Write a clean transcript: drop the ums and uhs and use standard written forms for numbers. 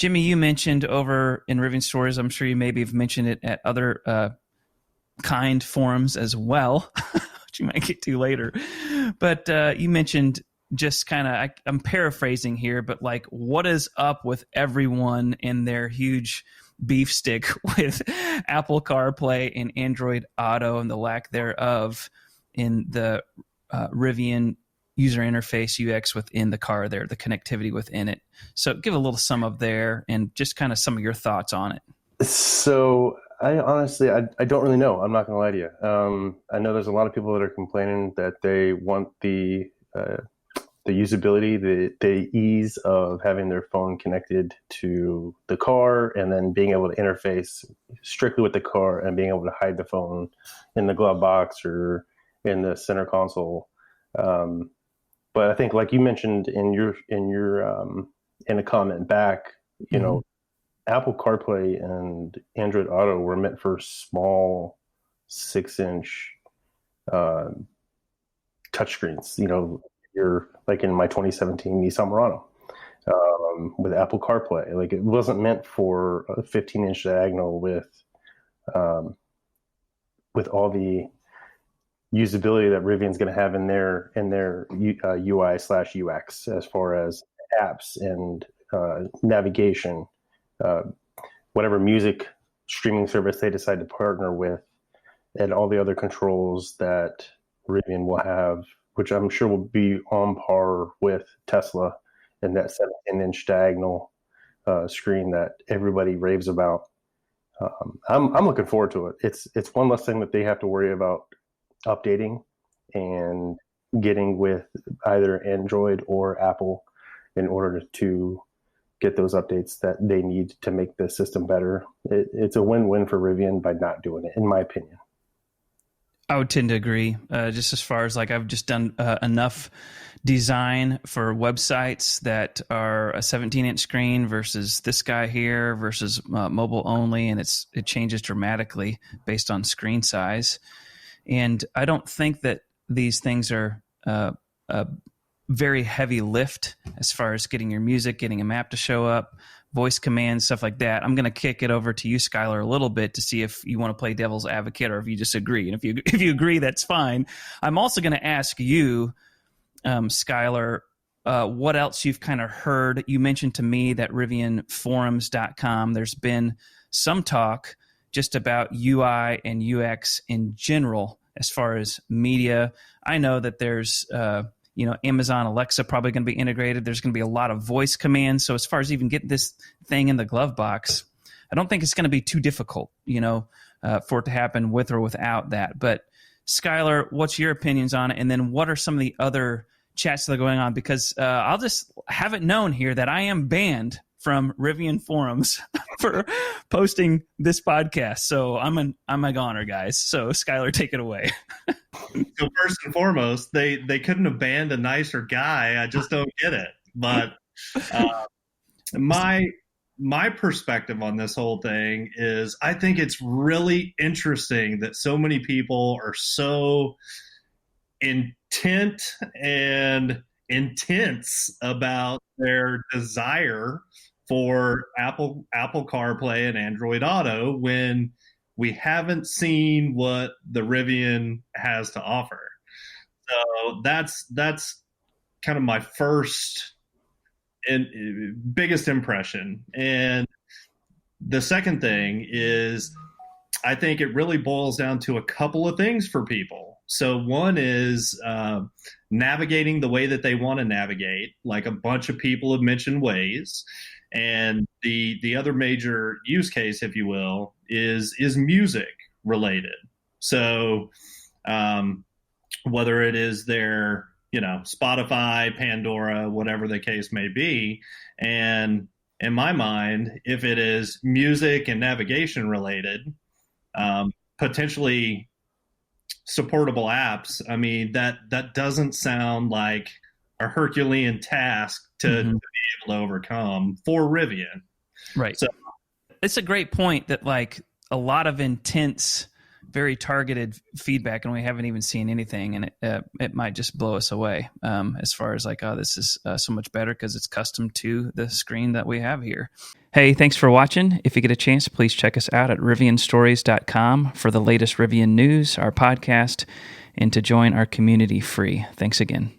Jimmy, you mentioned over in Rivian Stories, I'm sure you maybe have mentioned it at other kind forums as well, which you might get to later. But you mentioned just kind of, I'm paraphrasing here, but like, what is up with everyone in their huge beef stick with Apple CarPlay and Android Auto and the lack thereof in the Rivian user interface UX within the car there, the connectivity within it. So give a little sum of there and just kind of some of your thoughts on it. So I honestly, I don't really know. I'm not going to lie to you. I know there's a lot of people that are complaining that they want the usability, the ease of having their phone connected to the car and then being able to interface strictly with the car and being able to hide the phone in the glove box or in the center console. But I think, like you mentioned in a comment back, you know, Apple CarPlay and Android Auto were meant for small 6-inch touchscreens. You know, you're like in my 2017 Nissan Murano with Apple CarPlay. Like, it wasn't meant for a 15-inch diagonal with all the usability that Rivian's going to have in their UI/UX as far as apps and navigation, whatever music streaming service they decide to partner with, and all the other controls that Rivian will have, which I'm sure will be on par with Tesla and that 17-inch diagonal screen that everybody raves about. I'm looking forward to it. It's one less thing that they have to worry about updating and getting with either Android or Apple in order to get those updates that they need to make the system better. It's a win-win for Rivian by not doing it, in my opinion. I would tend to agree. Just as far as like, I've just done enough design for websites that are a 17-inch screen versus this guy here versus mobile only, and it changes dramatically based on screen size. And I don't think that these things are a very heavy lift as far as getting your music, getting a map to show up, voice commands, stuff like that. I'm going to kick it over to you, Skylar, a little bit to see if you want to play devil's advocate or if you disagree. And if you agree, that's fine. I'm also going to ask you, Skylar, what else you've kind of heard. You mentioned to me that RivianForums.com, there's been some talk just about UI and UX in general as far as media. I know that there's Amazon Alexa probably going to be integrated. There's going to be a lot of voice commands. So as far as even getting this thing in the glove box, I don't think it's going to be too difficult, for it to happen with or without that. But Skylar, what's your opinions on it? And then what are some of the other chats that are going on? Because I'll just have it known here that I am banned from Rivian forums for posting this podcast. So I'm a goner, guys. So Skylar, take it away. So first and foremost, they couldn't have banned a nicer guy. I just don't get it. But my perspective on this whole thing is, I think it's really interesting that so many people are so intent and intense about their desire for Apple CarPlay and Android Auto when we haven't seen what the Rivian has to offer. So that's kind of my first and biggest impression. And the second thing is, I think it really boils down to a couple of things for people. So one is navigating the way that they want to navigate, like a bunch of people have mentioned Waze. And the other major use case, if you will, is music related. So whether it is their, Spotify, Pandora, whatever the case may be. And in my mind, if it is music and navigation related, potentially supportable apps, I mean, that doesn't sound like a Herculean task to be able to overcome for Rivian. Right. So it's a great point that like a lot of intense very targeted feedback, and we haven't even seen anything, and it might just blow us away as far as like, oh, this is so much better because it's custom to the screen that we have here. Hey, thanks for watching. If you get a chance, please check us out at rivianstories.com for the latest Rivian news, our podcast, and to join our community free. Thanks again.